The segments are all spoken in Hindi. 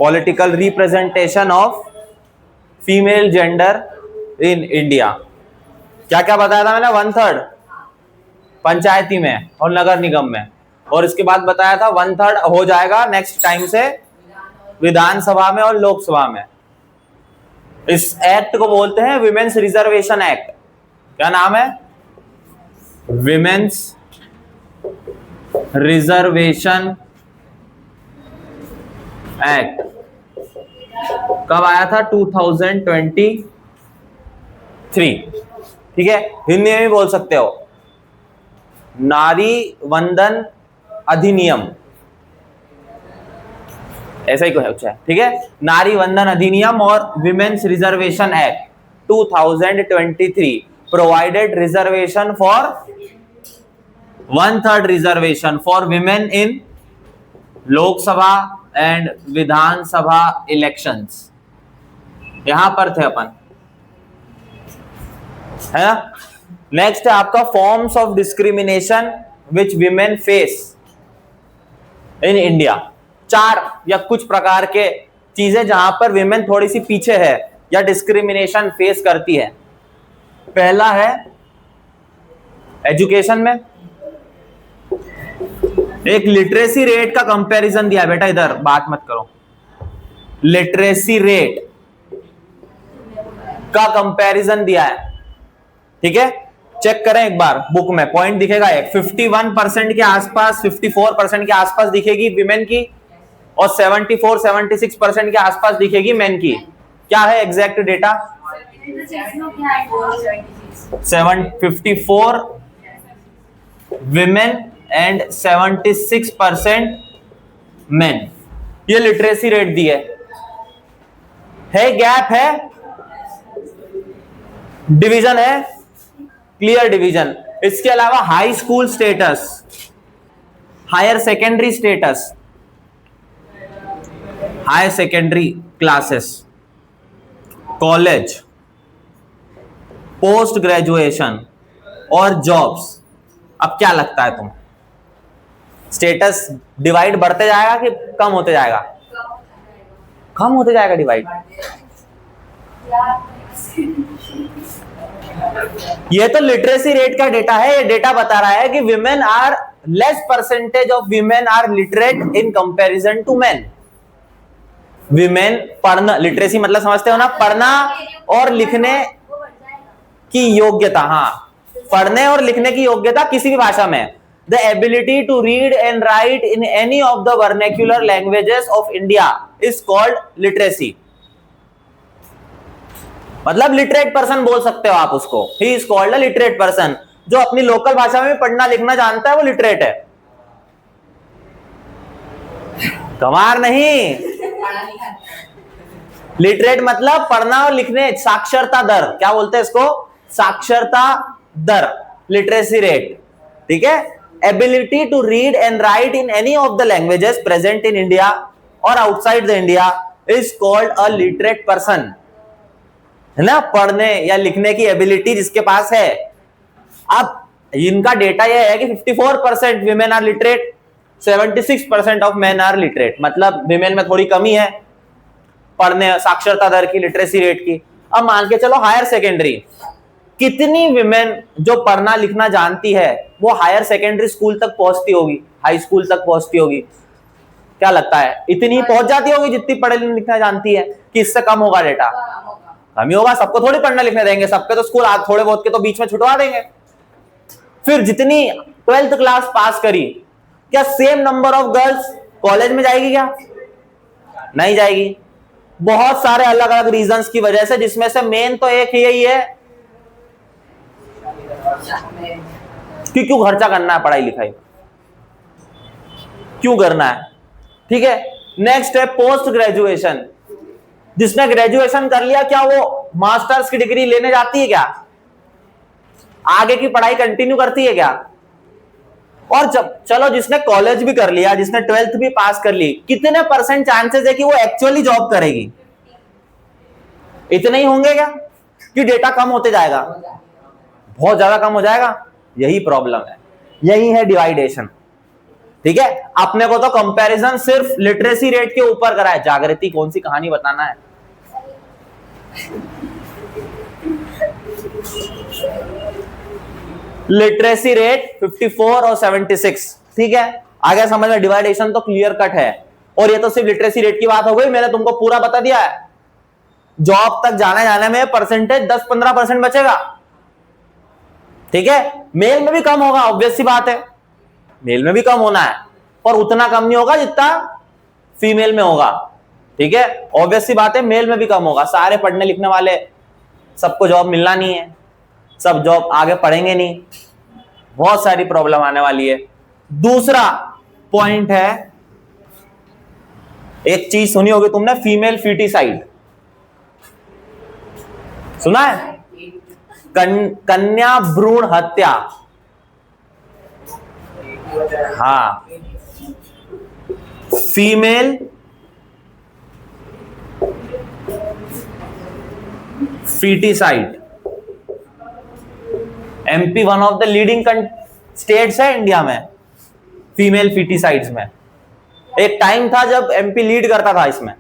Political representation of female gender in India. क्या क्या बताया था मैंने? 1/3 पंचायती में और नगर निगम में, और इसके बाद बताया था 1/3 हो जाएगा नेक्स्ट टाइम से विधानसभा में और लोकसभा में। इस एक्ट को बोलते हैं विमेन्स रिजर्वेशन एक्ट। क्या नाम है? Women's reservation act. कब आया था? 2023। ठीक है, हिंदी में भी बोल सकते हो, नारी वंदन अधिनियम, ऐसा ही कुछ है। ठीक है, नारी वंदन अधिनियम और women's reservation act 2023 provided reservation for 1/3 reservation for women in Lok Sabha and Vidhan Sabha elections. यहां पर थे अपन, है ना। नेक्स्ट है आपका forms of discrimination which women face in India. 4 या कुछ प्रकार के चीजें जहां पर विमेन थोड़ी सी पीछे है या डिस्क्रिमिनेशन फेस करती है। पहला है एजुकेशन में। एक लिटरेसी रेट का कंपैरिजन दिया है बेटा, इधर बात मत करो। लिटरेसी रेट का कंपैरिजन दिया है, ठीक है। चेक करें एक बार बुक में, पॉइंट दिखेगा एक 51% के आसपास, 54% के आसपास दिखेगी विमेन की, और 74-76% के आसपास दिखेगी मेन की। क्या है exact data? 54 women and 76% men. ये लिटरेसी रेट दी है, गैप है, डिवीजन है, क्लियर डिवीजन। इसके अलावा high school status, higher secondary status, higher secondary classes, college, post graduation और जॉब्स। अब क्या लगता है तुम, स्टेटस डिवाइड बढ़ते जाएगा कि कम होते जाएगा? कम होते जाएगा डिवाइड। ये तो लिटरेसी रेट का डेटा है। ये डेटा बता रहा है कि women are less percentage of women are literate in comparison to men. Women पढ़ना, लिटरेसी मतलब समझते हो ना, पढ़ना और लिखने की योग्यता। हाँ, पढ़ने और लिखने की योग्यता किसी भी भाषा में। The ability to read and write in any of the vernacular languages of India is called literacy. मतलब लिटरेट पर्सन बोल सकते हो आप उसको। He is called a literate person. जो अपनी लोकल भाषा में पढ़ना लिखना जानता है वो लिटरेट है। कमार नहीं, लिटरेट मतलब पढ़ना और लिखने, साक्षरता दर, क्या बोलते हैं इसको? साक्षरता दर, लिटरेसी रेट। ठीक है, ability to read and write in any of the languages present in India और outside the India is called a literate person, है ना। पढ़ने या लिखने की एबिलिटी जिसके पास है। अब इनका डेटा यह है कि 54% women are literate, 76% of men are literate. मतलब विमेन में थोड़ी कमी है पढ़ने, साक्षरता दर की, लिटरेसी रेट की। अब मान के चलो हायर सेकेंडरी, कितनी विमेन जो पढ़ना लिखना जानती है वो हायर सेकेंडरी स्कूल तक पहुंचती होगी, हाई स्कूल तक पहुंचती होगी? क्या लगता है? इतनी पहुंच जाती होगी जितनी पढ़े लिखना जानती है, कि इससे कम होगा डेटा? कम ही होगा। सबको थोड़ी पढ़ना लिखने देंगे, सबके तो स्कूल थोड़े बहुत के तो बीच में छुटवा देंगे। फिर जितनी 12th क्लास पास करी, क्या same number of girls college में जाएगी? क्या नहीं जाएगी। बहुत सारे अलग अलग रीजंस की वजह से, जिसमें से मेन तो एक यही है कि क्यों खर्चा करना है पढ़ाई लिखाई, क्यों करना है। ठीक है, नेक्स्ट है पोस्ट ग्रेजुएशन। जिसने ग्रेजुएशन कर लिया, क्या वो मास्टर्स की डिग्री लेने जाती है? क्या आगे की पढ़ाई कंटिन्यू करती है क्या? और जब चलो जिसने कॉलेज भी कर लिया, जिसने 12th भी पास कर ली, कितने % चांसेस है कि वो एक्चुअली जॉब करेगी? इतने ही होंगे क्या कि डेटा कम होते जाएगा? बहुत ज्यादा कम हो जाएगा। यही प्रॉब्लम है, यही है डिवाइडेशन। ठीक है, अपने को तो कंपैरिजन सिर्फ लिटरेसी रेट के ऊपर करा है। जागृति कौन सी कहानी बताना है? लिटरेसी रेट 54 और 76, ठीक है, आगे समझ में, डिवाइडेशन तो क्लियर कट है। और ये तो सिर्फ लिटरेसी रेट की बात हो गई, मैंने तुमको पूरा बता दिया है। जॉब तक जाने में परसेंटेज 10-15% बचेगा, ठीक है। मेल में भी कम होगा, ऑब्वियस सी बात है, मेल में भी कम होना है, पर उतना कम नहीं होगा जितना फीमेल में होगा, ठीक है। ऑब्वियस सी बात है, मेल में भी कम होगा। सारे पढ़ने लिखने वाले सबको जॉब मिलना नहीं है, सब जॉब आगे पढ़ेंगे नहीं, बहुत सारी प्रॉब्लम आने वाली है। दूसरा पॉइंट है, एक चीज सुनी होगी तुमने, फीमेल फीटिसाइड, सुना है? कन्या भ्रूण हत्या, हाँ, female foeticide. MP one of the leading states है इंडिया में फीमेल फीटिसाइड्स में। एक टाइम था जब एमपी लीड करता था इसमें।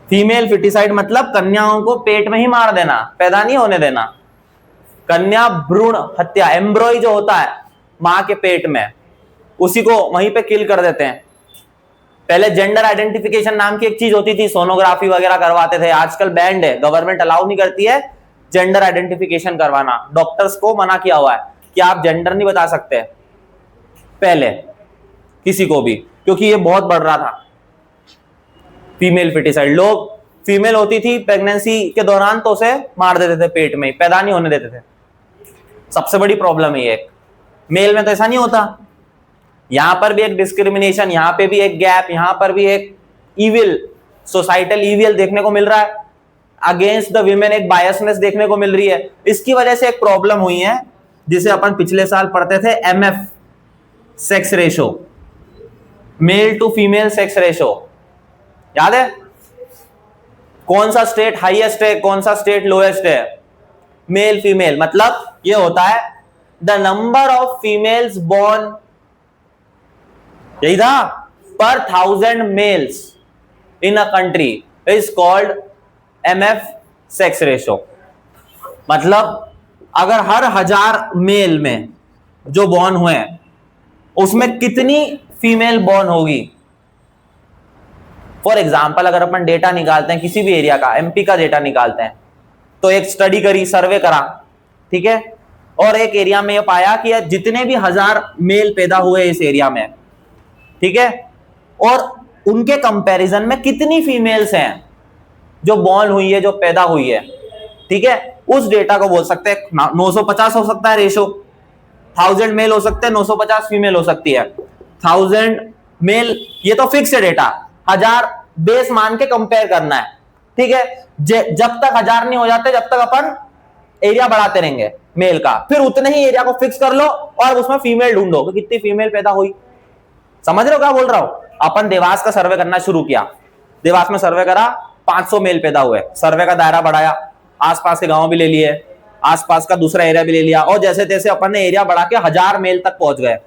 फीमेल फीटिसाइड मतलब कन्याओं को पेट में ही मार देना, पैदा नहीं होने देना। कन्या भ्रूण हत्या, एम्ब्रॉय जो होता है मां के पेट में, उसी को वहीं पे किल कर देते हैं। पहले जेंडर आइडेंटिफिकेशन नाम की एक चीज होती थी, सोनोग्राफी वगैरह करवाते थे, आजकल बैंड है, गवर्नमेंट अलाउ नहीं करती है जेंडर आइडेंटिफिकेशन करवाना। डॉक्टर्स को मना किया हुआ है कि आप जेंडर नहीं बता सकते पहले किसी को भी, क्योंकि ये बहुत बढ़ रहा था फीमेल फीटिसाइड। लोग, फीमेल होती थी प्रेगनेंसी के दौरान तो उसे मार देते थे, पेट में पैदा नहीं होने देते थे। सबसे बड़ी प्रॉब्लम है ये। मेल में तो ऐसा नहीं होता। यहां पर भी एक डिस्क्रिमिनेशन, यहां पे भी एक गैप, यहां पर भी एक इविल, सोसाइटल इविल देखने को मिल रहा है। अगेंस्ट द विमेन एक बायसनेस देखने को मिल रही है। इसकी वजह से एक प्रॉब्लम हुई है जिसे अपन पिछले साल पढ़ते थे, MF sex ratio, male to female sex ratio, याद है? कौन सा स्टेट हाईएस्ट है, कौन सा स्टेट लोएस्ट है? मेल फीमेल मतलब ये होता है the number of females born, यही था, पर 1000 males in a country is called MF sex ratio. मतलब अगर हर 1000 मेल में जो बॉर्न हुए हैं उसमें कितनी फीमेल बॉर्न होगी। फॉर एग्जाम्पल अगर अपन डेटा निकालते हैं किसी भी एरिया का, एमपी का डेटा निकालते हैं, तो एक स्टडी करी, सर्वे करा, ठीक है, और एक एरिया में ये पाया कि जितने भी 1000 मेल पैदा हुए इस एरिया में, ठीक है, और उनके कंपैरिजन में कितनी फीमेल्स हैं जो बॉर्न हुई है, जो पैदा हुई है, ठीक है, उस डेटा को बोल सकते हैं 950 हो सकता है रेशो। 1000 मेल हो सकते हैं, 950 फीमेल हो सकती है। 1000 मेल ये तो फिक्स है डेटा, 1000 बेस मान के कंपेयर करना है, ठीक है। जब तक 1000 नहीं हो जाते जब तक अपन एरिया बढ़ाते रहेंगे मेल का, फिर उतने ही एरिया को फिक्स कर लो और उसमें फीमेल ढूंढो कि कितनी फीमेल पैदा हुई। समझ रहे हो क्या बोल रहा हूं? अपन देवास का सर्वे करना शुरू किया, देवास में सर्वे करा, 500 मेल पैदा हुए, सर्वे का दायरा बढ़ाया, आसपास के गांव भी ले लिए, आसपास का दूसरा एरिया भी ले लिया, और जैसे तैसे अपन ने एरिया बढ़ा के 1000 मेल तक पहुंच गए।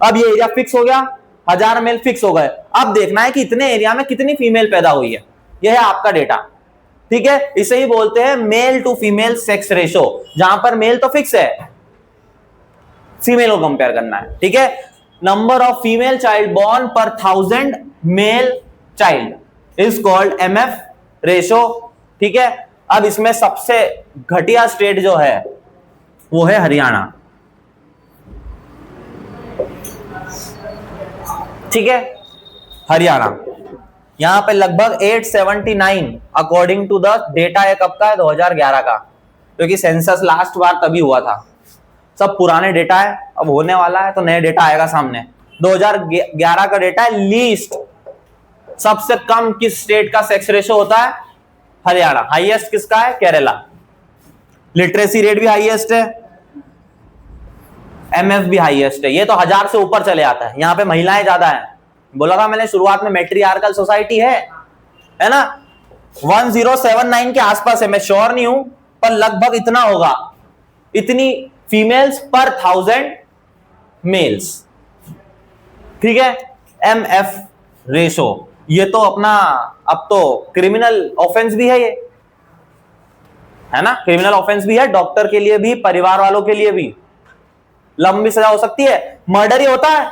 अब ये एरिया फिक्स हो गया, 1000 मेल फिक्स हो गए। अब देखना है कि इतने एरिया में कितनी फीमेल पैदा हुई है, यह है आपका डेटा, ठीक है। इसे ही बोलते हैं male to female sex ratio, जहां पर मेल तो फिक्स है, फीमेल को कंपेयर करना है, ठीक है। Number of female child born पर 1000 male child is called MF ratio, ठीक है। अब इसमें सबसे घटिया स्टेट जो है वो है हरियाणा, ठीक है, हरियाणा। यहां पे लगभग 879 अकॉर्डिंग टू द डेटा है, कब का है? 2011 का, क्योंकि सेंसस लास्ट बार तभी हुआ था। सब पुराने डेटा है, अब होने वाला है तो नया डेटा आएगा सामने। 2011 का डेटा है। लीस्ट, सबसे कम किस स्टेट का सेक्स रेशो होता है? हरियाणा। हाईएस्ट किसका है? केरला। लिटरेसी रेट भी हाईएस्ट है, एमएफ भी हाईएस्ट है। ये तो 1000 से ऊपर चले आता है, यहाँ पे महिलाएं ज्यादा है। बोला था मैंने शुरुआत में मैट्रियार्कल सोसाइटी है ना। 1079 के आसपास है, मैं श्योर नहीं हूं पर लगभग इतना होगा, इतनी फीमेल्स पर 1000 मेल्स, ठीक है, MF रेशो, ये तो अपना अब तो क्रिमिनल ऑफेंस भी है, ये है ना, क्रिमिनल ऑफेंस भी है, डॉक्टर के लिए भी, परिवार वालों के लिए भी लंबी सजा हो सकती है। मर्डर ही होता है,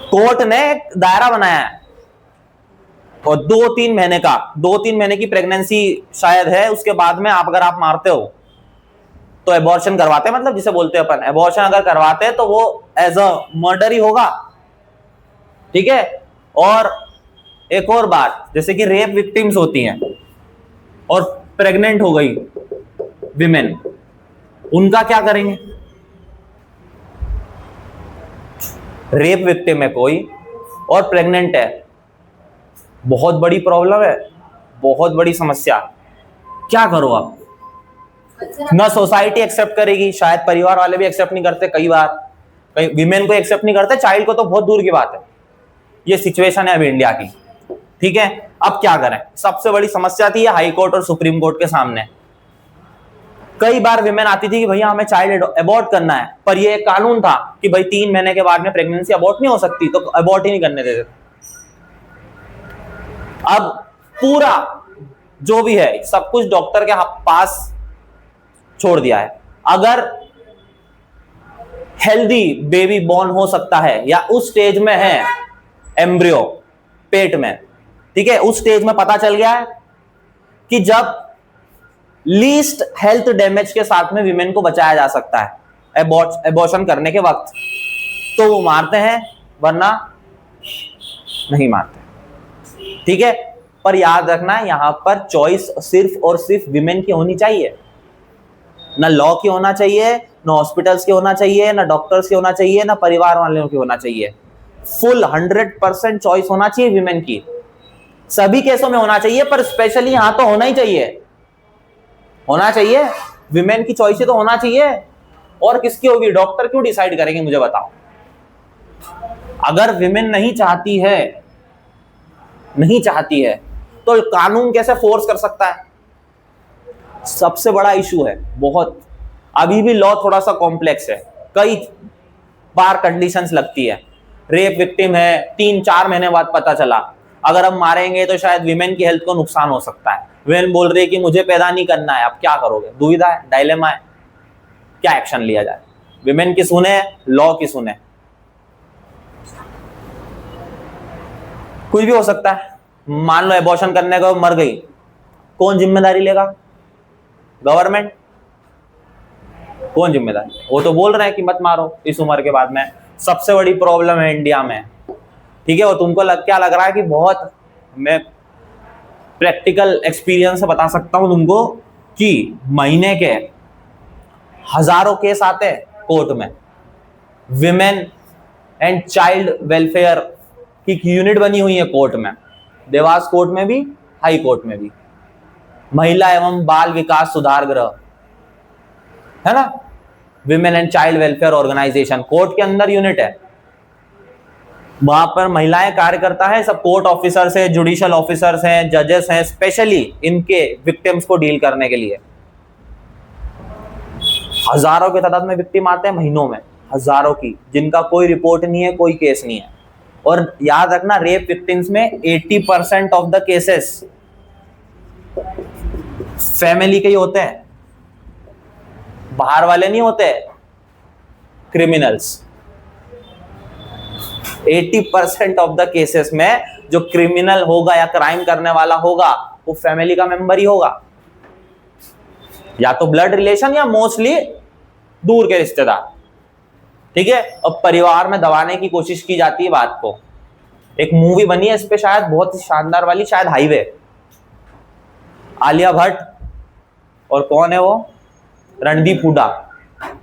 कोर्ट ने एक दायरा बनाया है और 2-3 महीने की प्रेगनेंसी शायद है, उसके बाद में अगर आप मारते हो तो एबॉर्शन करवाते हैं, मतलब जिसे बोलते हैं अपन एबॉर्शन अगर करवाते हैं तो वो एज अ मर्डर ही होगा, ठीक है। और एक और बात, जैसे कि रेप विक्टिम्स होती हैं और प्रेग्नेंट हो गई विमेन, उनका क्या करेंगे? रेप विक्टिम है कोई और प्रेग्नेंट है, बहुत बड़ी प्रॉब्लम है, बहुत बड़ी समस्या, क्या करो आप? ना सोसाइटी एक्सेप्ट करेगी, शायद परिवार वाले भी एक्सेप्ट नहीं करते, कई बार कई विमेन को एक्सेप्ट नहीं करते, चाइल्ड को तो बहुत दूर की बात है। ये सिचुएशन है अभी इंडिया की, ठीक है। अब क्या करें? सबसे बड़ी समस्या थी हाई कोर्ट और सुप्रीम कोर्ट के सामने। कई बार विमेन आती थी कि भैया हमें चाइल्ड अबॉर्ट करना है, पर ये एक कानून था कि भाई 3 महीने के बाद में प्रेगनेंसी अबॉर्ट नहीं हो सकती, तो अबॉर्ट ही नहीं करने देते। अब पूरा जो भी है सब कुछ डॉक्टर के पास छोड़ दिया है। अगर हेल्दी बेबी बॉर्न हो सकता है या उस स्टेज में है एम्ब्रियो पेट में, ठीक है, उस स्टेज में पता चल गया है कि जब लीस्ट हेल्थ डैमेज के साथ में विमेन को बचाया जा सकता है एबॉर्शन करने के वक्त, तो वो मारते हैं, वरना नहीं मारते, ठीक है। पर याद रखना यहां पर चॉइस सिर्फ और सिर्फ विमेन की होनी चाहिए, ना लॉ की होना चाहिए, ना हॉस्पिटल्स के होना चाहिए, ना डॉक्टर्स के होना चाहिए, ना परिवार वालों की होना चाहिए। फुल 100% चॉइस होना चाहिए विमेन की, सभी केसों में होना चाहिए, पर स्पेशली यहां तो होना ही चाहिए, होना चाहिए, विमेन की चॉइस तो होना चाहिए। और किसकी होगी? डॉक्टर क्यों डिसाइड करेंगे, मुझे बताओ। अगर विमेन नहीं चाहती है तो कानून कैसे फोर्स कर सकता है? सबसे बड़ा इशू है बहुत, अभी भी लॉ थोड़ा सा कॉम्प्लेक्स है, कई बार कंडीशंस लगती है। रेप विक्टिम है, 3-4 महीने बाद पता चला, अगर हम मारेंगे तो शायद विमेन की हेल्थ को नुकसान हो सकता है। विमेन बोल रही है कि मुझे पैदा नहीं करना है, अब क्या करोगे? दुविधा है, डायलेमा है, क्या एक्शन लिया जाए? विमेन की सुने, लॉ की सुने, कुछ भी हो सकता है। मान लो एबॉर्शन करने को मर गई, कौन जिम्मेदारी लेगा? गवर्नमेंट। कौन जिम्मेदार? वो तो बोल रहे हैं कि मत मारो इस उम्र के बाद में। सबसे बड़ी प्रॉब्लम है इंडिया में, ठीक है। और तुमको क्या लग रहा है कि बहुत, मैं प्रैक्टिकल एक्सपीरियंस से बता सकता हूं तुमको कि महीने के हजारों केस आते हैं कोर्ट में। विमेन एंड चाइल्ड वेलफेयर की यूनिट बनी हुई है कोर्ट में, देवास कोर्ट में भी, हाई कोर्ट में भी, महिला एवं बाल विकास सुधार गृह, है ना, women and child welfare organisation, court के अंदर यूनिट है। वहां पर महिलाएं कार्य करता है, सब कोर्ट ऑफिसर्स हैं, जुडिशियल ऑफिसर्स हैं, जजेस हैं, स्पेशली इनके विक्टिम्स को डील करने के लिए। हजारों के तादाद में विक्टिम आते हैं महीनों में, हजारों की, जिनका कोई रिपोर्ट नहीं है, कोई केस नहीं है। और याद रखना, रेप विक्टिम्स में 80% ऑफ द केसेस फैमिली के ही होते हैं, बाहर वाले नहीं होते क्रिमिनल्स। 80% ऑफ द केसेस में जो क्रिमिनल होगा या क्राइम करने वाला होगा वो फैमिली का मेंबर ही होगा, या तो ब्लड रिलेशन या मोस्टली दूर के रिश्तेदार, ठीक है। और परिवार में दबाने की कोशिश की जाती है बात को। एक मूवी बनी है इस पे शायद, बहुत ही शानदार वाली, शायद हाईवे, आलिया भट्ट और कौन है वो, रणदीप हुड्डा,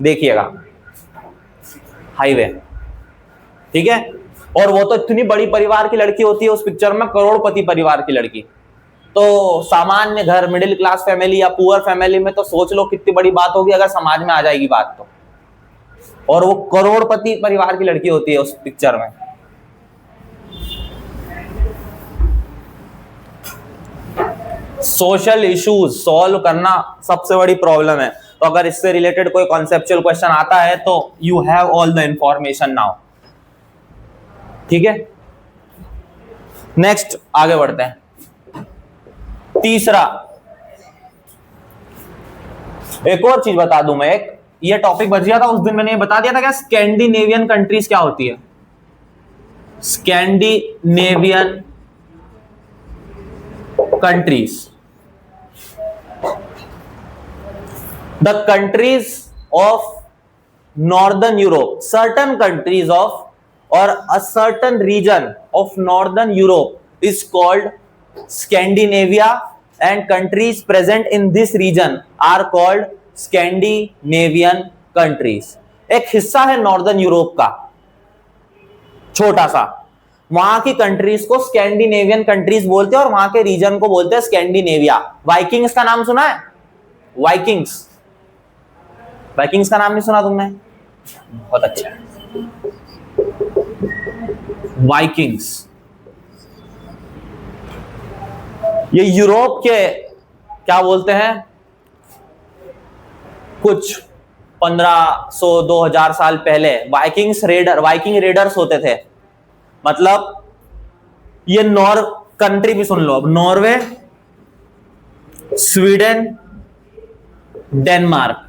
देखिएगा हाईवे, ठीक है। और वो तो इतनी बड़ी परिवार की लड़की होती है उस पिक्चर में, करोड़पति परिवार की लड़की। तो सामान्य घर, मिडिल क्लास फैमिली या पुअर फैमिली में तो सोच लो कितनी बड़ी बात होगी अगर समाज में आ जाएगी बात तो। और वो करोड़पति परिवार की लड़की होती है उस पिक्चर में। सोशल इश्यूज सॉल्व करना सबसे बड़ी प्रॉब्लम है। तो अगर इससे रिलेटेड कोई कॉन्सेप्चुअल क्वेश्चन आता है तो you have all the information now, ठीक है, नेक्स्ट आगे बढ़ते हैं। तीसरा, एक और चीज बता दूं मैं, एक ये टॉपिक बच गया था उस दिन, मैंने ये बता दिया था क्या स्कैंडिनेवियन कंट्रीज क्या होती है। Scandinavian countries, the countries of northern Europe, certain countries of or a certain region of northern Europe is called Scandinavia and countries present in this region are called Scandinavian countries। एक हिस्सा है नॉर्दर्न यूरोप का छोटा सा, वहां की कंट्रीज को स्कैंडिनेवियन कंट्रीज बोलते हैं और वहां के रीजन को बोलते हैं स्कैंडिनेविया। वाइकिंग्स का नाम सुना है? वाइकिंग्स, वाइकिंग्स का नाम नहीं सुना तुमने? बहुत अच्छा है। वाइकिंग्स ये यूरोप के क्या बोलते हैं, कुछ 1500-2000 साल पहले वाइकिंग रेडर्स होते थे। मतलब ये कंट्री भी सुन लो अब, नॉर्वे, स्वीडन, डेनमार्क,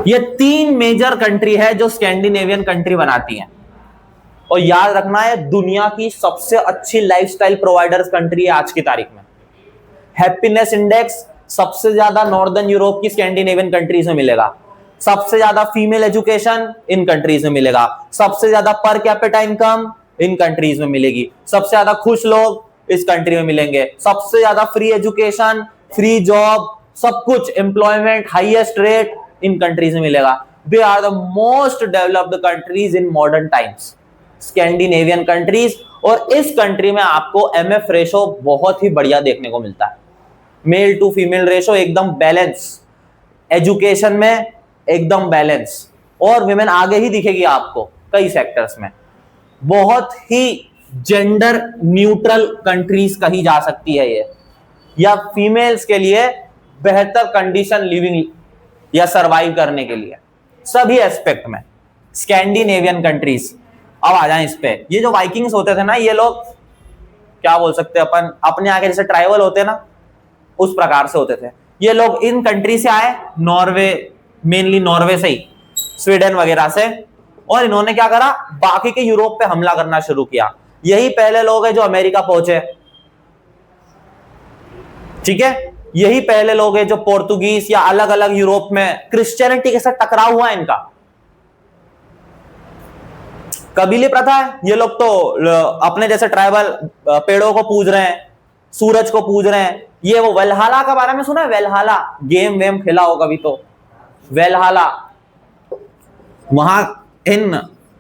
ये 3 मेजर कंट्री है जो स्कैंडिनेवियन कंट्री बनाती हैं। और याद रखना है, दुनिया की सबसे अच्छी लाइफस्टाइल प्रोवाइडर्स कंट्री है आज की तारीख में। हैप्पीनेस इंडेक्स सबसे ज्यादा नॉर्दर्न यूरोप की स्कैंडिनेवियन कंट्रीज में मिलेगा, सबसे ज्यादा फीमेल एजुकेशन इन कंट्रीज में मिलेगा, सबसे ज्यादा per capita income in countries में मिलेगी, सबसे ज्यादा खुश लोग इस कंट्री में मिलेंगे, सबसे ज्यादा फ्री एजुकेशन, फ्री जॉब, सब कुछ, employment, highest rate in countries में मिलेगा। They are the most developed countries in modern times, Scandinavian countries. और इस कंट्री में आपको एमएफ रेशो बहुत ही बढ़िया देखने को मिलता है, मेल टू फीमेल रेशो एकदम बैलेंस, एजुकेशन में एकदम बैलेंस, और विमेन आगे ही दिखेगी आपको कई सेक्टर्स में। बहुत ही जेंडर न्यूट्रल कंट्रीज कही जा सकती है ये, या फीमेल्स के लिए बेहतर कंडीशन लिविंग या सरवाइव करने के लिए सभी एस्पेक्ट में स्कैंडिनेवियन कंट्रीज। अब आ जाएं इस पे, ये जो वाइकिंग्स होते थे ना, ये लोग क्या बोल सकते हैं अपन, अपने आगे जैसे ट्राइबल होते हैं ना, उस प्रकार से होते थे। ये लोग इन कंट्री से आए, नॉर्वे, मेनली नॉर्वे से ही, स्वीडन वगैरह से, और इन्होंने क्या करा, बाकी के यूरोप पे हमला करना शुरू किया। यही पहले लोग हैं जो अमेरिका पहुंचे, ठीक है, यही पहले लोग हैं जो पोर्तुगीज या अलग अलग यूरोप में क्रिश्चियनिटी के साथ टकराव हुआ है इनका। कबीले प्रथा है, ये लोग तो अपने जैसे ट्राइबल पेड़ों को पूज रहे हैं, सूरज को पूज रहे हैं। ये वो वेलहाला के बारे में सुना है? वेलहाला गेम वेम खेला हो कभी तो? वेलहाला, वहां इन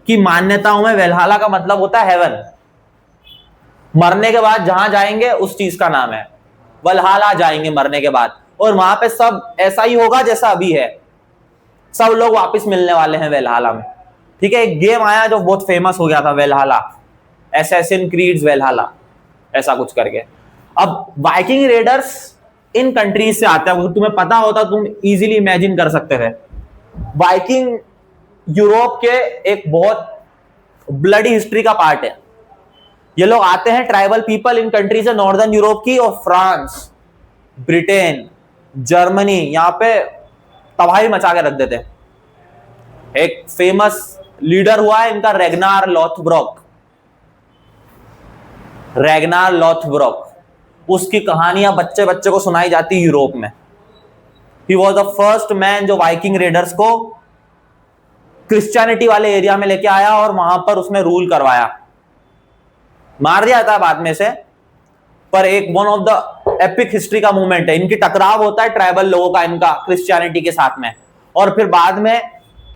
की मान्यताओं में वेलहाला का मतलब होता है हेवन, मरने के बाद जहां जाएंगे उस चीज का नाम है वलहाला, जाएंगे मरने के बाद, और वहां पे सब ऐसा ही होगा जैसा अभी है, सब लोग वापस मिलने वाले हैं वेलहाला में। ठीक है, एक गेम आया जो बहुत फेमस हो गया था, वेलहाला, असैसिन क्रीड्स वेलहाला, ऐसा कुछ करके। अब वाइकिंग रेडर्स इन कंट्रीज से आते हैं, तुम्हें पता होता तुम इजीली इमेजिन कर सकते थे। वाइकिंग यूरोप के एक बहुत ब्लडी हिस्ट्री का पार्ट है। ये लोग आते हैं, ट्राइबल पीपल इन कंट्रीज है नॉर्दर्न यूरोप की, और फ्रांस, ब्रिटेन, जर्मनी, यहां पे तबाही मचा के रख देते हैं। एक फेमस लीडर हुआ है इनका रेगनार लॉथब्रोक, रेगनार लॉथब्रोक, उसकी कहानियां बच्चे बच्चे को सुनाई जाती यूरोप में। He was the first man जो वाइकिंग रेडर्स को क्रिश्चियनिटी वाले एरिया में लेके आया और वहां पर उसने रूल करवाया। मार दिया था बाद में से, पर एक one of the epic history का मूवमेंट है। इनकी टकराव होता है ट्राइबल लोगों का इनका क्रिश्चियनिटी के साथ में, और फिर बाद में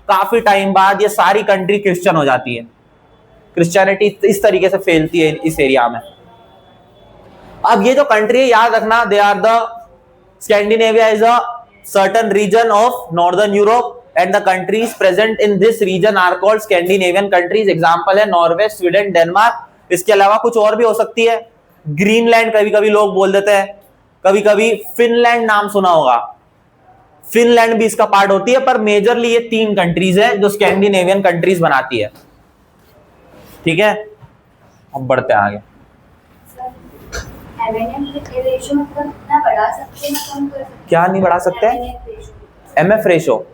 काफी टाइम बाद ये सारी कंट्री क्रिश्चियन हो जाती है। क्रिश्चियनिटी इस तरीके से फैलती है इस एरिया में। अब ये जो कंट्री है, याद रखना, they are the Scandinavia is a certain region of northern Europe and the countries present in this region are called Scandinavian countries। Example है नॉर्वे, स्वीडन, डेनमार्क। इसके अलावा कुछ और भी हो सकती है, ग्रीनलैंड कभी कभी लोग बोल देते हैं, कभी कभी फिनलैंड नाम सुना होगा, फिनलैंड भी इसका पार्ट होती है। पर मेजरली ये 3 कंट्रीज है जो स्कैंडिनेवियन कंट्रीज बनाती है। ठीक है, अब बढ़ते हैं आगे। क्या नहीं बढ़ा सकते? MF रेशो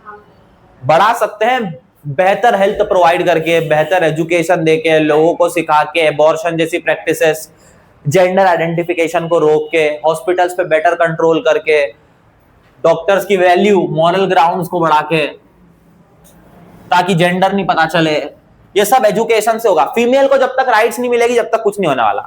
बढ़ा सकते हैं बेहतर हेल्थ प्रोवाइड करके, बेहतर एजुकेशन देके, लोगों को सिखा के, एबॉर्शन जैसी प्रैक्टिसेस, जेंडर आइडेंटिफिकेशन को रोक के, हॉस्पिटल्स पे बेटर कंट्रोल करके, डॉक्टर्स की वैल्यू मॉरल ग्राउंड्स को बढ़ा के, ताकि जेंडर नहीं पता चले। ये सब एजुकेशन से होगा। फीमेल को जब तक राइट्स नहीं मिलेगी जब तक कुछ नहीं होने वाला।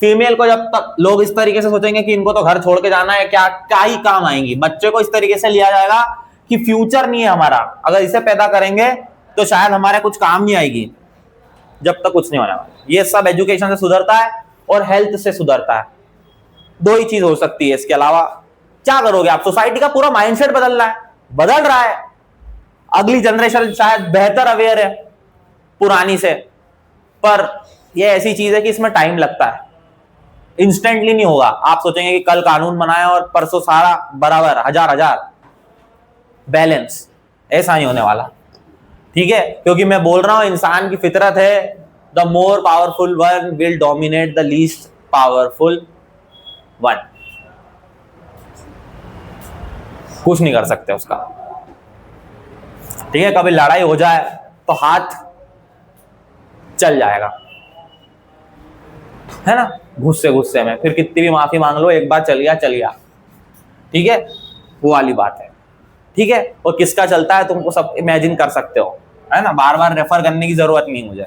फीमेल को जब तक लोग इस तरीके से सोचेंगे कि इनको तो घर छोड़ के जाना है, क्या ही काम आएंगी। बच्चे को इस तरीके से लिया जाएगा कि फ्यूचर नहीं है हमारा, अगर इसे पैदा करेंगे तो शायद हमारे कुछ काम नहीं आएगी, जब तक कुछ नहीं होने वाला। ये सब एजुकेशन से सुधरता है और हेल्थ से सुधरता है। दो ही चीज हो सकती है, इसके अलावा क्या करोगे आप? सोसाइटी का पूरा माइंडसेट बदल रहा है। अगली जनरेशन शायद बेहतर अवेयर है पुरानी से, पर यह ऐसी चीज है कि इसमें टाइम लगता है, इंस्टेंटली नहीं होगा। आप सोचेंगे कि कल कानून बनाए और परसों सारा बराबर हजार बैलेंस, ऐसा नहीं होने वाला। ठीक है, क्योंकि मैं बोल रहा हूं इंसान की फितरत है, the more powerful one will dominate the least powerful one. कुछ नहीं कर सकते उसका। ठीक है, कभी लड़ाई हो जाए तो हाथ चल जाएगा, है ना, गुस्से में, फिर कितनी भी माफी मांग लो, एक बार चल गया। ठीक है, वो वाली बात है। ठीक है, और किसका चलता है तुमको सब इमेजिन कर सकते हो, है ना, बार बार रेफर करने की जरूरत नहीं मुझे।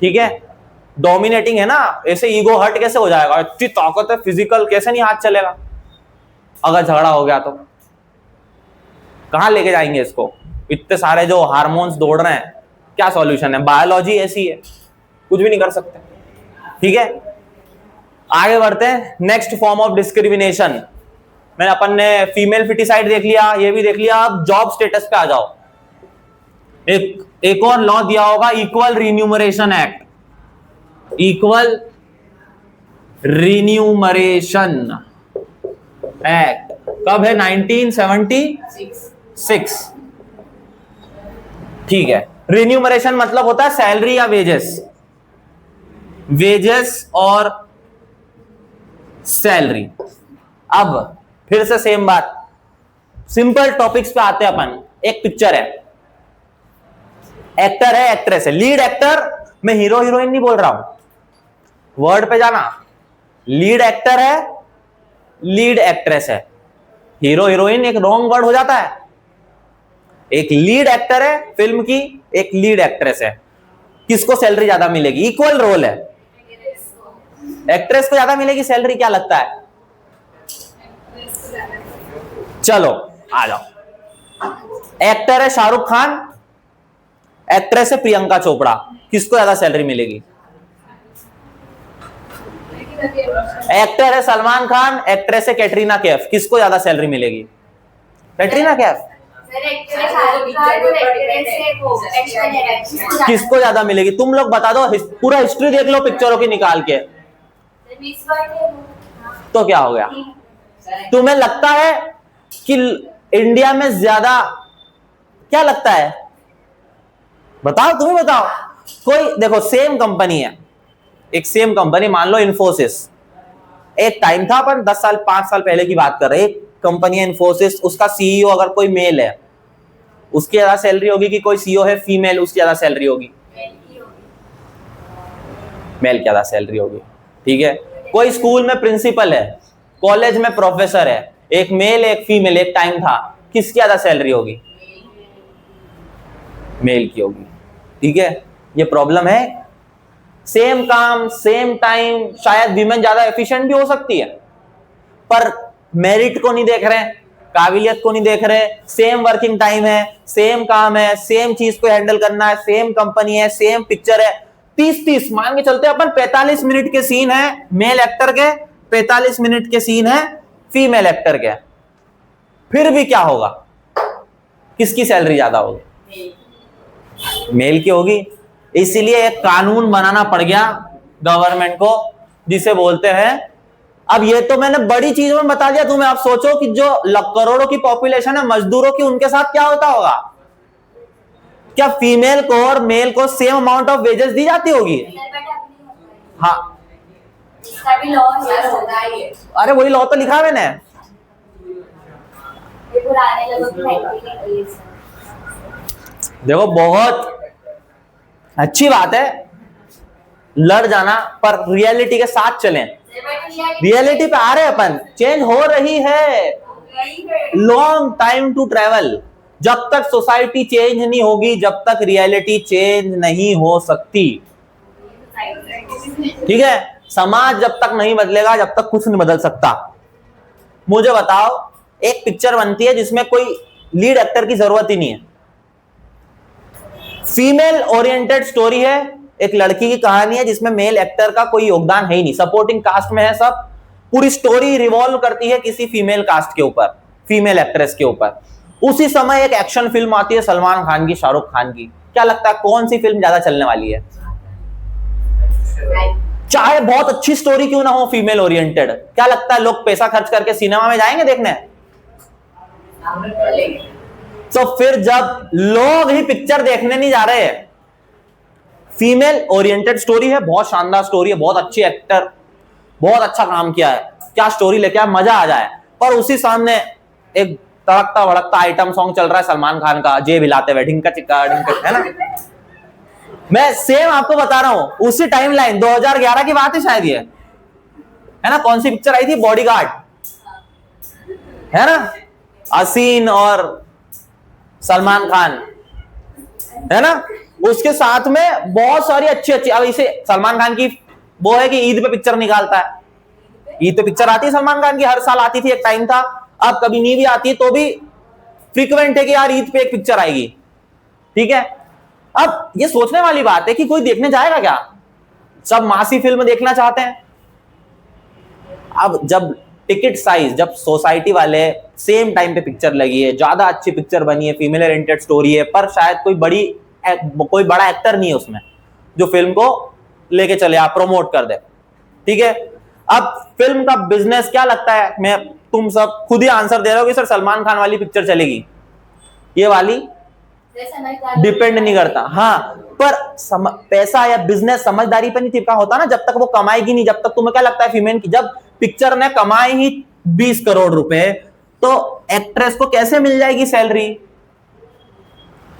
ठीक है, डोमिनेटिंग है ना, ऐसे ईगो हर्ट कैसे हो जाएगा? इतनी ताकत है फिजिकल, कैसे नहीं हाथ चलेगा? अगर झगड़ा हो गया तो कहां लेके जाएंगे इसको? इतने सारे जो हार्मोन्स दौड़ रहे हैं, क्या सॉल्यूशन है? बायोलॉजी ऐसी है, कुछ भी नहीं कर सकते। ठीक है, आगे बढ़ते हैं। नेक्स्ट फॉर्म ऑफ डिस्क्रिमिनेशन, मैंने अपन ने फीमेल फिटिसाइड देख लिया, ये भी देख लिया। अब जॉब स्टेटस पे आ जाओ। एक और लॉ दिया होगा, equal remuneration act. Equal remuneration act कब है? 1976। ठीक है, रिन्यूमरेशन मतलब होता है सैलरी या वेजेस और सैलरी। अब फिर से सेम बात, सिंपल टॉपिक्स पे आते हैं अपन। एक पिक्चर है, एक्टर है, एक्ट्रेस है। लीड एक्टर, मैं हीरो हीरोइन नहीं बोल रहा हूं, वर्ड पे जाना। लीड एक्टर है, लीड एक्ट्रेस है। हीरो हीरोइन एक रॉन्ग वर्ड हो जाता है। एक लीड एक्टर है फिल्म की, एक लीड एक्ट्रेस है। किसको सैलरी ज्यादा मिलेगी? इक्वल रोल है, एक्ट्रेस को ज्यादा मिलेगी सैलरी। क्या लगता है? चलो आ जाओ। एक्टर है शाहरुख खान, एक्ट्रेस है प्रियंका चोपड़ा, किसको ज्यादा सैलरी मिलेगी? एक्टर है सलमान खान, एक्ट्रेस है कैटरीना कैफ, किसको ज्यादा सैलरी मिलेगी? कैटरीना कैफ। किसको ज्यादा मिलेगी? तुम लोग बता दो, पूरा हिस्ट्री देख लो पिक्चरों की निकाल के, तो क्या हो गया? तुम्हें लगता है कि इंडिया में ज्यादा, क्या लगता है? बताओ, तुम्हें बताओ। कोई देखो, सेम कंपनी है, एक सेम कंपनी, मान लो इन्फोसिस। एक टाइम था, अपन 10 साल 5 साल पहले की बात कर रहे हैं। एक कंपनी है इन्फोसिस, उसका सीईओ अगर कोई मेल है, उसकी ज्यादा सैलरी होगी कि कोई सीईओ है फीमेल, उसकी ज्यादा सैलरी होगी? मेल की ज्यादा सैलरी होगी। ठीक है, कोई स्कूल में प्रिंसिपल है, कॉलेज में प्रोफेसर है, एक मेल एक फीमेल, एक टाइम था, किसकी ज्यादा सैलरी होगी? मेल की होगी। ठीक है, ये प्रॉब्लम है। सेम काम सेम टाइम, शायद वीमेन ज्यादा एफिशिएंट भी हो सकती है, पर मेरिट को नहीं देख रहे, काबिलियत को नहीं देख रहे। सेम वर्किंग टाइम है, सेम काम है, सेम चीज को हैंडल करना है, सेम कंपनी है, सेम पिक्चर है। 30 मान के चलते अपन 45 मिनट के सीन है मेल एक्टर के, 45 मिनट के सीन है फीमेल एक्टर के, फिर भी क्या होगा? किसकी सैलरी ज्यादा होगी? मेल की होगी। इसीलिए एक कानून बनाना पड़ गया गवर्नमेंट को, जिसे बोलते हैं, अब ये तो मैंने बड़ी चीजों में बता दिया तुम्हें। आप सोचो कि जो करोड़ों की पॉपुलेशन है मजदूरों की, उनके साथ क्या होता होगा? क्या फीमेल को और मेल को सेम अमाउंट ऑफ वेजेस दी जाती होगी? हाँ, अरे वही लॉ तो लिखा है मैंने। देखो बहुत अच्छी बात है लड़ जाना, पर रियलिटी के साथ चलें। रियलिटी पे आ रहे अपन, चेंज हो रही है, लॉन्ग टाइम टू ट्रेवल। जब तक सोसाइटी चेंज नहीं होगी, जब तक रियलिटी चेंज नहीं हो सकती। ठीक है, समाज जब तक नहीं बदलेगा, जब तक कुछ नहीं बदल सकता। मुझे बताओ, एक पिक्चर बनती है जिसमें कोई लीड एक्टर की जरूरत ही नहीं है, फीमेल ओरिएंटेड स्टोरी है, एक लड़की की कहानी है जिसमें मेल एक्टर का कोई योगदान है ही नहीं, सपोर्टिंग कास्ट में है सब, पूरी स्टोरी रिवॉल्व करती है किसी फीमेल कास्ट के ऊपर, फीमेल एक्ट्रेस के ऊपर। उसी समय एक एक्शन फिल्म आती है सलमान खान की, शाहरुख खान की, क्या लगता है कौन सी फिल्म ज्यादा चलने वाली है? चाहे बहुत अच्छी स्टोरी क्यों ना हो फीमेल ओरिएंटेड, क्या लगता है लोग पैसा खर्च करके सिनेमा में जाएंगे देखने? तो फिर जब लोग ही पिक्चर देखने नहीं जा रहे हैं, फीमेल ओरिएंटेड स्टोरी है, बहुत शानदार स्टोरी है, बहुत अच्छी एक्टर, बहुत अच्छा काम किया है, क्या स्टोरी लेके आए, मजा आ जाए, पर उसी सामने एक तड़कता भड़कता आइटम सॉन्ग चल रहा है सलमान खान का, जेब हिलाते हुए ढिंका चिक्का ढिंका, है ना। मैं सेम आपको बता रहा हूं, उसी टाइमलाइन 2011 की बात है शायद ये, है ना। कौन सी पिक्चर आई थी? बॉडीगार्ड, है ना, असीन और सलमान खान, है ना। उसके साथ में बहुत सारी अच्छी अच्छी, अब इसे सलमान खान की वो है कि ईद पे पिक्चर निकालता है, ईद पे पिक्चर आती है सलमान खान की, हर साल आती थी, एक टाइम था, अब कभी नहीं भी आती है तो भी फ्रीक्वेंट है कि यार ईद पे एक पिक्चर आएगी। ठीक है, अब ये सोचने वाली बात है कि कोई देखने जाएगा क्या? सब मासी फिल्म देखना चाहते हैं। अब जब टिकट साइज, जब सोसाइटी वाले सेम टाइम पे पिक्चर लगी है, ज्यादा अच्छी पिक्चर बनी है, फीमेल ओरिएंटेड स्टोरी है, पर शायद कोई बड़ा एक्टर नहीं है उसमें जो फिल्म को लेके चले, आप प्रमोट कर दे। ठीक है, अब फिल्म का बिजनेस क्या लगता है, मैं तुम सब खुद ही आंसर दे रहे हो कि सर सलमान खान वाली पिक्चर चलेगी, ये वाली डिपेंड नहीं करता। हाँ, पर पैसा या बिजनेस समझदारी पर नहीं टिका होता ना, जब तक वो कमाएगी नहीं, जब तक तुम्हें क्या लगता है फीमेल की, जब पिक्चर ने कमाई ही 20 करोड़ रुपए, तो एक्ट्रेस को कैसे मिल जाएगी सैलरी?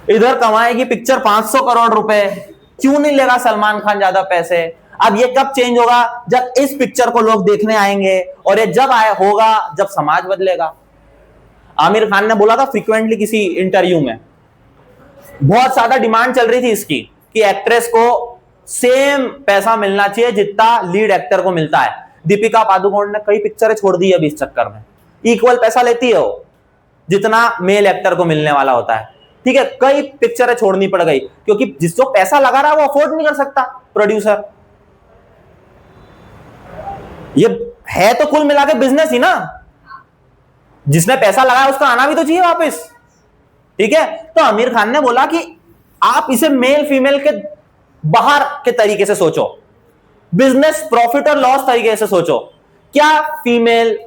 इधर कमाएगी पिक्चर 500 करोड़ रुपए, क्यों नहीं लेगा सलमान खान ज्यादा पैसे? अब ये कब चेंज होगा? जब इस पिक्चर को लोग देखने आएंगे, और ये जब होगा जब समाज बदलेगा। आमिर खान ने बोला था फ्रीक्वेंटली किसी इंटरव्यू में, बहुत ज्यादा डिमांड चल रही थी इसकी कि एक्ट्रेस को सेम पैसा मिलना चाहिए जितना लीड एक्टर को मिलता है। दीपिका पादुकोण ने कई पिक्चरें छोड़ दी अभी इस चक्कर में, इक्वल पैसा लेती है वो जितना मेल एक्टर को मिलने वाला होता है। ठीक है, कई पिक्चरें छोड़नी पड़ गई क्योंकि जिसको पैसा लगा रहा है वो अफोर्ड नहीं कर सकता प्रोड्यूसर। ये है तो कुल मिला के बिजनेस ही ना, जिसने पैसा लगाया उसका आना भी तो चाहिए वापस। ठीक है, तो आमिर खान ने बोला कि आप इसे मेल फीमेल के बाहर के तरीके से सोचो, बिजनेस प्रॉफिट और लॉस तरीके से सोचो। क्या फीमेल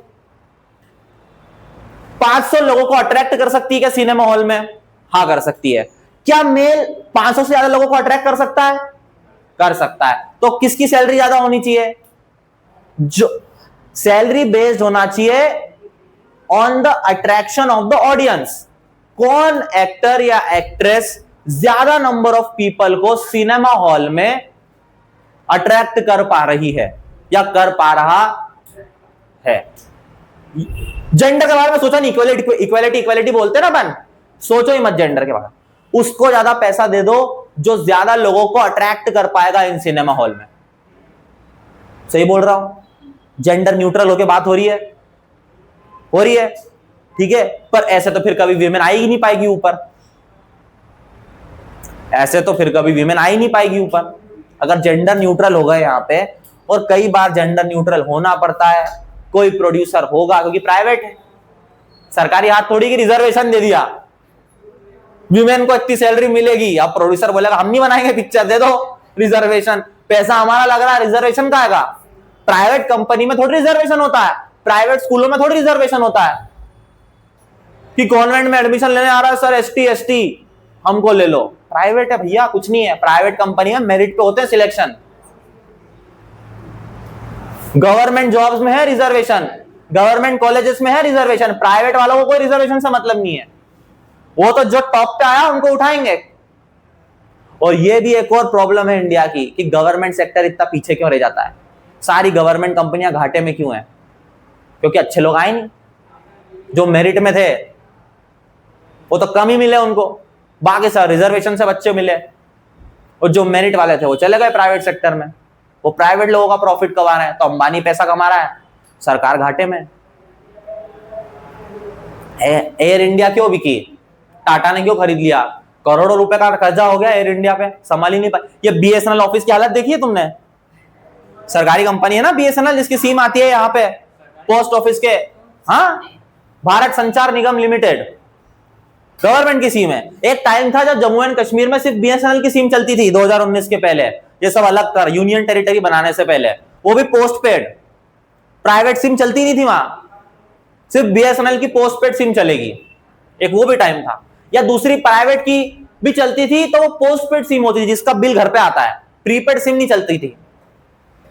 500 लोगों को अट्रैक्ट कर सकती है क्या सिनेमा हॉल में? हाँ, कर सकती है। क्या मेल 500 से ज्यादा लोगों को अट्रैक्ट कर सकता है? कर सकता है। तो किसकी सैलरी ज्यादा होनी चाहिए? जो सैलरी बेस्ड होना चाहिए on the attraction of the audience. कौन एक्टर या एक्ट्रेस ज्यादा नंबर ऑफ पीपल को सिनेमा हॉल में अट्रैक्ट कर पा रही है या कर पा रहा है। जेंडर के बारे में सोचा नहीं, इक्वालिटी बोलते ना अपन, सोचो ही मत जेंडर के बारे में। उसको ज्यादा पैसा दे दो जो ज्यादा लोगों को अट्रैक्ट कर पाएगा इन सिनेमा हॉल में। सही बोल रहा हूं? जेंडर न्यूट्रल होके बात हो रही है। ठीक है, पर ऐसे तो फिर कभी वीमेन आ ही नहीं पाएगी ऊपर, ऐसे तो फिर कभी वीमेन आ ही नहीं पाएगी ऊपर अगर जेंडर न्यूट्रल होगा यहाँ पे। और कई बार जेंडर न्यूट्रल होना पड़ता है, कोई प्रोड्यूसर होगा क्योंकि प्राइवेट है, सरकारी हाथ थोड़ी की रिजर्वेशन दे दिया वीमेन को इतनी सैलरी मिलेगी, अब प्रोड्यूसर बोलेगा हम नहीं बनाएंगे पिक्चर, दे दो रिजर्वेशन, पैसा हमारा लग रहा है, रिजर्वेशन का आएगा। प्राइवेट कंपनी में थोड़ी रिजर्वेशन होता है, प्राइवेट स्कूलों में थोड़ी रिजर्वेशन होता है कि कॉन्वेंट में एडमिशन लेने आ रहा है सर, एसटी हमको ले लो, प्राइवेट है भैया, कुछ नहीं है। प्राइवेट कंपनी में मेरिट पे होते हैं सिलेक्शन। गवर्नमेंट जॉब्स में है रिजर्वेशन, गवर्नमेंट कॉलेजेस में है रिजर्वेशन, प्राइवेट वालों को कोई रिजर्वेशन से मतलब नहीं है। वो तो जो टॉप पे आया उनको उठाएंगे। और ये भी एक और प्रॉब्लम है इंडिया की कि गवर्नमेंट सेक्टर इतना पीछे क्यों रह जाता है। सारी गवर्नमेंट कंपनियां घाटे में क्यों हैं? क्योंकि अच्छे लोग आए नहीं, जो मेरिट में थे वो तो कम ही मिले उनको, बाकी सब रिजर्वेशन से बच्चे मिले, और जो मेरिट वाले थे वो चले गए प्राइवेट सेक्टर में। वो प्राइवेट लोगों का प्रॉफिट कमा रहे हैं, तो अंबानी पैसा कमा रहा है, सरकार घाटे में। एयर इंडिया क्यों बिकी? टाटा ने क्यों खरीद लिया? करोड़ों रुपए का कर्जा हो गया एयर इंडिया पे, संभाल ही नहीं पाए। ये बीएसएनएल ऑफिस की हालत देखी है तुमने? सरकारी कंपनी है ना बीएसएनएल, जिसकी सिम आती है यहाँ पे पोस्ट ऑफिस के। हाँ, भारत संचार निगम लिमिटेड गवर्नमेंट की सिम है। एक टाइम था जब जम्मू एंड कश्मीर में सिर्फ बीएसएनएल की सिम चलती थी 2019 के पहले, ये सब अलग कर यूनियन टेरिटरी बनाने से पहले, वो भी पोस्ट पेड। प्राइवेट सिम चलती नहीं थी वहां, सिर्फ बीएसएनएल की पोस्ट पेड सिम चलेगी। एक वो भी टाइम था। या दूसरी प्राइवेट की भी चलती थी तो वो पोस्ट पेड सिम होती थी जिसका बिल घर पे आता है, प्रीपेड सिम नहीं चलती थी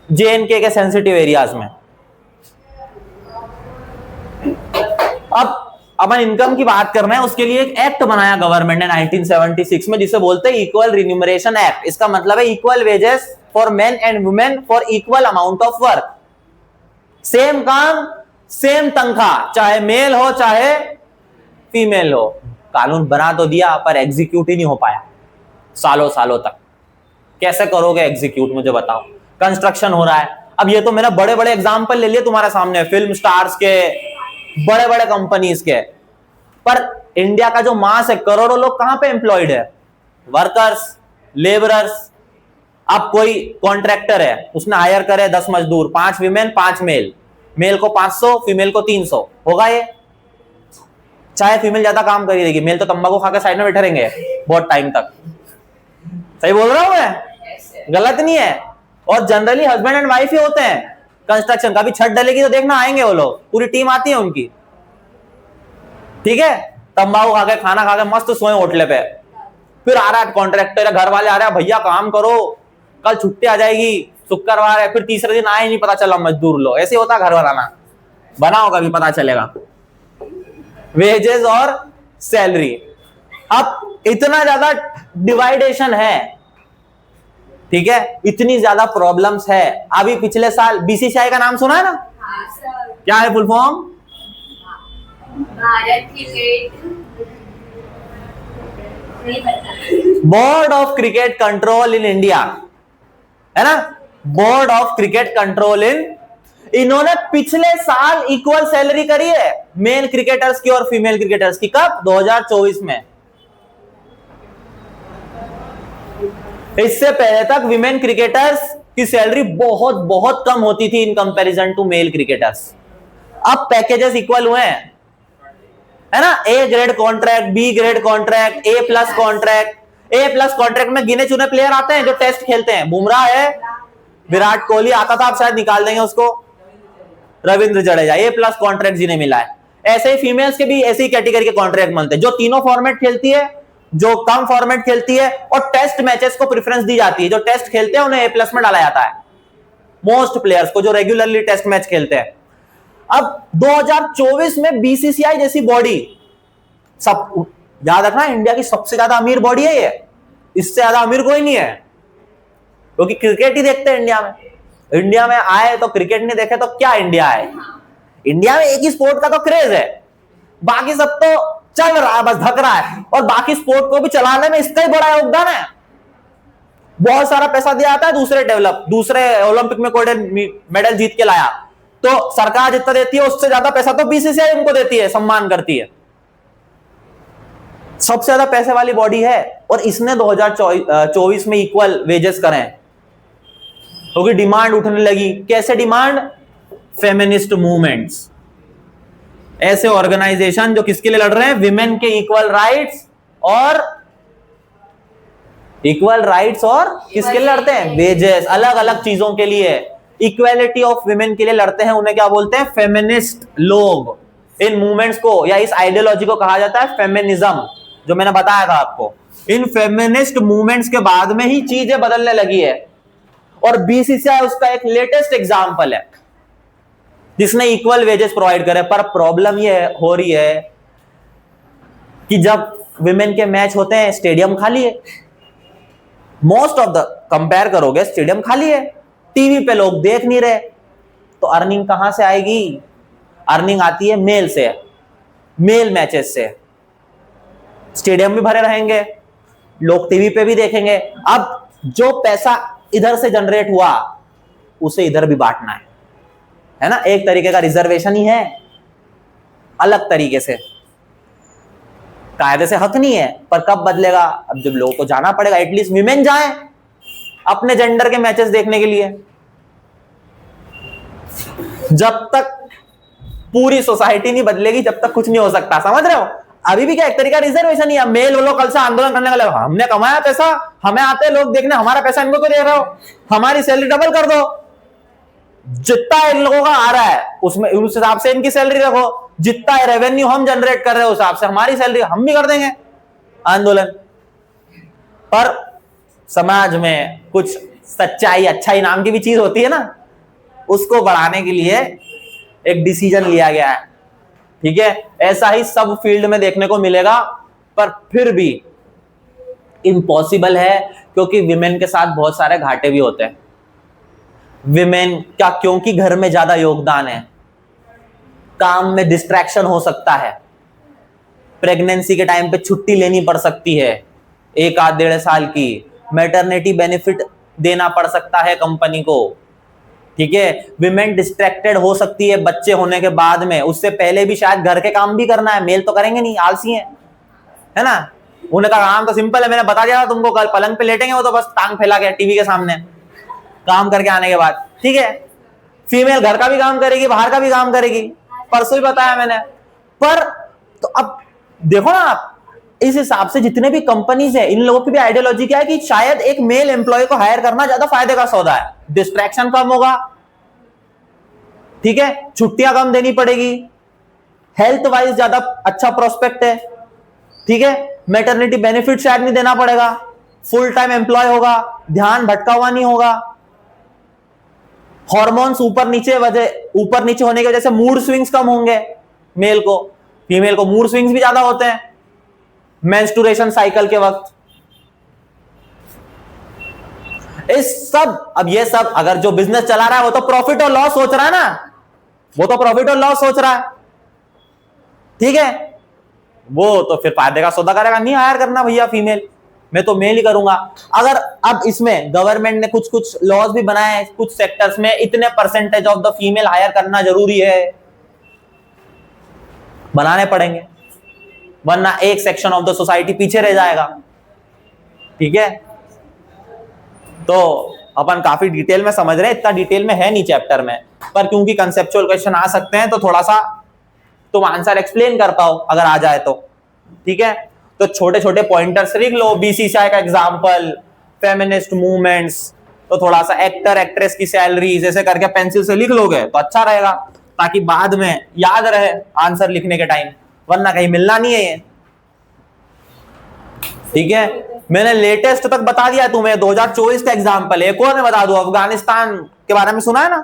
जेएनके के सेंसिटिव एरियाज में। अब अपन इनकम की बात कर रहे हैं, उसके लिए एक एक्ट बनाया गवर्नमेंट ने 1976 में, जिसे बोलते हैं इक्वल रिन्यूमरेशन एक्ट। इसका मतलब है equal wages for main and women for equal amount of work. Same काम सेम तनख्वाह, चाहे मेल हो चाहे फीमेल हो। कानून बना तो दिया पर एग्जीक्यूट ही नहीं हो पाया सालों सालों तक। कैसे करोगे एग्जीक्यूट, मुझे बताओ। कंस्ट्रक्शन हो रहा है, अब ये तो मैंने बड़े बड़े एग्जाम्पल ले लिए तुम्हारे सामने, फिल्म स्टार्स के, बड़े बड़े कंपनीज के, पर इंडिया का जो मास है, करोड़ों लोग कहां पे एम्प्लॉयड है? Workers, labourers. अब कोई कॉन्ट्रैक्टर है, उसने हायर करे 10 मजदूर, 5 विमेन 5 मेल, मेल को 500 फीमेल को 300, होगा ये? चाहे फीमेल ज्यादा काम करी रहेगी, मेल तो तंबाकू खा के साइड में बैठे रहेंगे बहुत टाइम तक। सही बोल रहा हूं मैं? गलत नहीं है। और जनरली हस्बैंड एंड वाइफ ही होते हैं कंस्ट्रक्शन का। भी छत डलेगी तो देखना आएंगे वो लोग, पूरी टीम आती है उनकी, ठीक है? तंबाकू खा के, खाना खा के मस्त सोए होटले पे, फिर आ रहा है कॉन्ट्रैक्टर, घर वाले आ रहे हैं, भैया काम करो, कल छुट्टी आ जाएगी, शुक्रवार है, फिर तीसरे दिन आए नहीं, पता चला मजदूर लोग। ऐसे होता घर बनाना, बनाओ कभी पता चलेगा। वेजेस और सैलरी, अब इतना ज्यादा डिवाइडेशन है, ठीक है, इतनी ज्यादा प्रॉब्लम्स है। अभी पिछले साल बीसीसीआई का नाम सुना है ना? क्या है full form? Bharat cricket, board of cricket control in India, है ना? बोर्ड ऑफ क्रिकेट कंट्रोल इन, इन्होंने पिछले साल इक्वल सैलरी करी है मेल क्रिकेटर्स की और फीमेल क्रिकेटर्स की। कब? 2024 में। इससे पहले तक विमेन क्रिकेटर्स की सैलरी बहुत बहुत कम होती थी in comparison to male cricketers. अब पैकेजेस इक्वल हुए हैं, है ना? A grade contract, B grade contract, A plus contract. A plus contract में गिने चुने प्लेयर आते हैं जो टेस्ट खेलते हैं। बुमराह है, विराट कोहली आता था, अब शायद निकाल देंगे उसको, रविंद्र जडेजा। ए प्लस कॉन्ट्रैक्ट जिन्हें मिला है। ऐसे ही फीमेल्स के भी ऐसी कैटेगरी के कॉन्ट्रैक्ट मिलते हैं, जो तीनों फॉर्मेट खेलती है, जो कम फॉर्मेट खेलती है, और टेस्ट मैचेस को प्रेफरेंस दी जाती है। जो टेस्ट खेलते हैं उन्हें ए प्लस में डाला जाता है, मोस्ट प्लेयर्स को जो रेगुलरली टेस्ट मैच खेलते हैं। अब 2024 में बीसीसीआई जैसी बॉडी, सब याद रखना, इंडिया की सबसे ज्यादा अमीर बॉडी है ये, इससे ज्यादा अमीर कोई नहीं है, क्योंकि क्रिकेट ही देखते हैं इंडिया में। इंडिया में आए तो क्रिकेट नहीं देखे तो क्या इंडिया है? इंडिया में एक ही स्पोर्ट का तो क्रेज है, बाकी सब तो चल रहा है, बस धक रहा है। और बाकी स्पोर्ट को भी चलाने में इसका ही बड़ा योगदान है। बहुत सारा पैसा दिया जाता है, दूसरे ओलंपिक में कोई मेडल जीत के लाया तो सरकार जितना देती है उससे ज्यादा पैसा तो बीसीसीआई उनको देती है, सम्मान करती है। सबसे ज्यादा पैसे वाली बॉडी है, और इसने 2024 में इक्वल वेजेस करें क्योंकि डिमांड उठने लगी। कैसे डिमांड? फेमिनिस्ट मूवमेंट्स, ऐसे ऑर्गेनाइजेशन जो किसके लिए लड़ रहे हैं? विमेन के इक्वल राइट्स, और किसके लिए लड़ते हैं? वेजेस, अलग अलग चीजों के लिए, इक्वालिटी ऑफ विमेन के लिए लड़ते हैं। उन्हें क्या बोलते हैं? फेमिनिस्ट लोग। इन मूवमेंट्स को या इस आइडियोलॉजी को कहा जाता है फेमिनिज्म, जो मैंने बताया था आपको। इन फेमिनिस्ट मूवमेंट्स के बाद में ही चीजें बदलने लगी है, और बीसीसीआई उसका एक लेटेस्ट एग्जांपल है जिसने इक्वल वेजेस प्रोवाइड करे। पर प्रॉब्लम ये हो रही है कि जब विमेन के मैच होते हैं स्टेडियम खाली है, मोस्ट ऑफ द कंपेयर करोगे स्टेडियम खाली है, टीवी पे लोग देख नहीं रहे, तो अर्निंग कहां से आएगी? अर्निंग आती है मेल से, मेल मैचेस से। स्टेडियम भी भरे रहेंगे, लोग टीवी पे भी देखेंगे। अब जो पैसा इधर से जनरेट हुआ उसे इधर भी बांटना है ना, एक तरीके का रिजर्वेशन ही है, अलग तरीके से, कायदे से हक नहीं है। पर कब बदलेगा? अब जब लोगों को जाना पड़ेगा, एटलीस्ट विमेन जाएं अपने जेंडर के मैचेस देखने के लिए। जब तक पूरी सोसाइटी नहीं बदलेगी जब तक कुछ नहीं हो सकता, समझ रहे हो? अभी भी क्या एक तरीका रिजर्वेशन ही है। मेल वो लोग कल से आंदोलन करने वाले, हमने कमाया पैसा, हमें आते हैं लोग देखने, हमारा पैसा इनको क्यों दे रहे हो? हमारी सैलरी डबल कर दो, जितना इन लोगों का आ रहा है उसमें उस हिसाब से इनकी सैलरी रखो, जितना रेवेन्यू हम जनरेट कर रहे हैं उस हिसाब से हमारी सैलरी हम भी कर देंगे आंदोलन। पर समाज में कुछ सच्चाई, अच्छाई नाम की भी चीज होती है ना, उसको बढ़ाने के लिए एक डिसीजन लिया गया है। ठीक है, ऐसा ही सब फील्ड में देखने को मिलेगा, पर फिर भी इम्पॉसिबल है क्योंकि विमेन के साथ बहुत सारे घाटे भी होते हैं। विमेन का क्योंकि घर में ज्यादा योगदान है, काम में डिस्ट्रैक्शन हो सकता है, प्रेगनेंसी के टाइम पे छुट्टी लेनी पड़ सकती है 1-1.5 साल की, मैटरनिटी बेनिफिट देना पड़ सकता है कंपनी को। ठीक है, विमेन डिस्ट्रैक्टेड हो सकती है बच्चे होने के बाद में, उससे पहले भी शायद घर के काम भी करना है। मेल तो करेंगे नहीं, आलसी है ना, उन्हें का काम तो सिंपल है, मैंने बता दिया था तुमको, कल पलंग पे लेटेंगे वो तो बस टांग फैला के टीवी के सामने काम करके आने के बाद। ठीक है, फीमेल घर का भी काम करेगी, बाहर का भी काम करेगी, परसों ही बताया मैंने। पर तो अब देखो ना आप, इस हिसाब से जितने भी कंपनीज है, इन लोगों की भी आइडियोलॉजी क्या है कि शायद एक मेल एम्प्लॉय को हायर करना ज्यादा फायदे का सौदा है, डिस्ट्रैक्शन कम होगा, ठीक है, छुट्टियां कम देनी पड़ेगी, हेल्थ वाइज ज्यादा अच्छा प्रोस्पेक्ट है, ठीक है, मैटरनिटी बेनिफिट शायद नहीं देना पड़ेगा, फुल टाइम एम्प्लॉय होगा, ध्यान भटका हुआ नहीं होगा, हॉर्मोन्स ऊपर नीचे होने की वजह से मूड स्विंग्स कम होंगे मेल को, फीमेल को मूड स्विंग्स भी ज्यादा होते हैं मेंस्ट्रुएशन साइकिल के वक्त। अब ये सब अगर जो बिजनेस चला रहा है वो तो प्रॉफिट और लॉस सोच रहा है ना, वो तो प्रॉफिट और लॉस सोच रहा है, ठीक है, वो तो फिर फायदे का सौदा करेगा, नहीं हायर करना भैया फीमेल, मैं तो मेल ही करूंगा। अगर अब इसमें गवर्नमेंट ने कुछ कुछ लॉज भी बनाए हैं, कुछ सेक्टर्स में इतने percentage of the female hire करना जरूरी है, बनाने पड़ेंगे, वरना एक सेक्शन ऑफ द सोसाइटी पीछे रह जाएगा। ठीक है, तो अपन काफी डिटेल में समझ रहे हैं, इतना डिटेल में है नहीं चैप्टर में, पर क्योंकि कंसेप्चुअल क्वेश्चन आ सकते हैं तो थोड़ा सा तुम आंसर एक्सप्लेन कर पाओ अगर आ जाए तो। ठीक है, तो छोटे छोटे पॉइंटर्स लिख लो, बीसीसीआई का एग्जांपल, फेमिनिस्ट मूवमेंट्स, तो थोड़ा सा एक्टर एक्ट्रेस की सैलरीज ऐसे करके पेंसिल से लिख लोगे तो अच्छा रहेगा, ताकि बाद में याद रहे आंसर लिखने के टाइम, वरना कहीं मिलना नहीं है ये। ठीक है, मैंने लेटेस्ट तक बता दिया तुम्हें, 2024 का एग्जांपल। एक और मैं बता दूं, अफगानिस्तान के बारे में सुना है ना,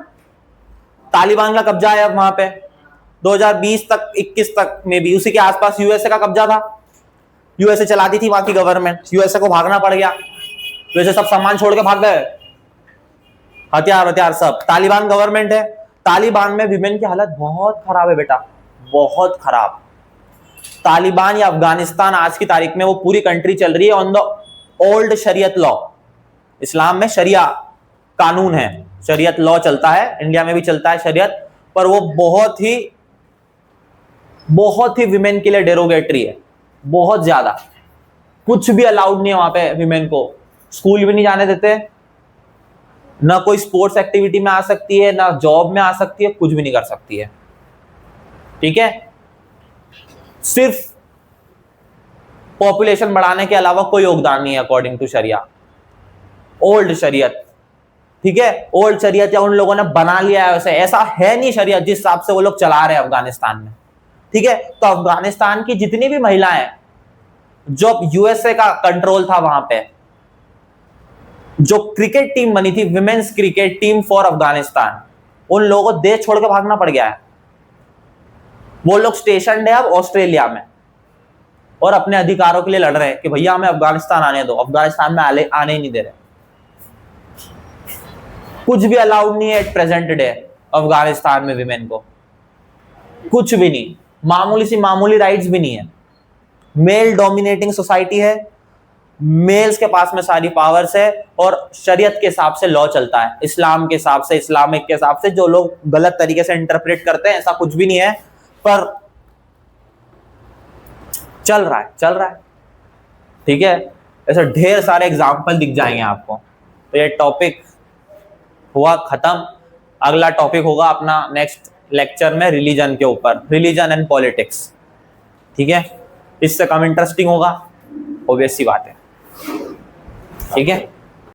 तालिबान का कब्जा है अब वहां पे, 2020 तक 21 तक में भी उसी के आसपास यूएसए का कब्जा था, यूएसए चलाती थी वहां की गवर्नमेंट, यूएसए को भागना पड़ गया, यूएसए सब सामान छोड़ के भाग गए, हथियार सब, तालिबान गवर्नमेंट है। तालिबान में विमेन की हालत बहुत खराब है बेटा, बहुत खराब। तालिबान या अफगानिस्तान आज की तारीख में वो पूरी कंट्री चल रही है ऑन द ओल्ड शरीयत लॉ, इस्लाम में शरिया कानून है, शरीयत लॉ चलता है, इंडिया में भी चलता है शरीयत, पर वो बहुत ही विमेन के लिए डेरोगेटरी है, बहुत ज्यादा, कुछ भी अलाउड नहीं है वहां पे विमेन को, स्कूल भी नहीं जाने देते, ना कोई स्पोर्ट्स एक्टिविटी में आ सकती है, ना जॉब में आ सकती है, कुछ भी नहीं कर सकती है। ठीक है, सिर्फ पॉपुलेशन बढ़ाने के अलावा कोई योगदान नहीं है अकॉर्डिंग टू शरिया, ओल्ड शरीयत। ठीक है, ओल्ड शरीयत या उन लोगों ने बना लिया है वैसे, ऐसा है नहीं शरीयत जिस हिसाब से वो लोग चला रहे हैं अफगानिस्तान में। ठीक है, तो अफगानिस्तान की जितनी भी महिलाएं जब यूएसए का कंट्रोल था वहां पे, जो क्रिकेट टीम बनी थी, women's cricket team for Afghanistan, उन लोगों को देश छोड़ के भागना पड़ गया है। वो लोग स्टेशन है अब ऑस्ट्रेलिया में और अपने अधिकारों के लिए लड़ रहे हैं कि भैया हमें अफगानिस्तान आने दो। अफगानिस्तान में आने ही नहीं दे रहे, कुछ भी अलाउड नहीं है एट प्रेजेंट डे अफगानिस्तान में विमेन को, कुछ भी नहीं, मामूली सी मामूली राइट्स भी नहीं है। मेल डोमिनेटिंग सोसाइटी है, मेल्स के पास में सारी पावर्स है और शरीयत के हिसाब से लॉ चलता है, इस्लाम के हिसाब से, इस्लामिक के हिसाब से। जो लोग गलत तरीके से इंटरप्रेट करते हैं, ऐसा कुछ भी नहीं है, पर चल रहा है, ठीक है। ऐसे ढेर सारे एग्जाम्पल दिख जाएंगे आपको। तो ये टॉपिक हुआ खत्म। अगला टॉपिक होगा अपना नेक्स्ट लेक्चर में रिलीजन के ऊपर, रिलीजन एंड पॉलिटिक्स, ठीक है। इससे कम इंटरेस्टिंग होगा, ऑब्वियस सी बात है, ठीक है।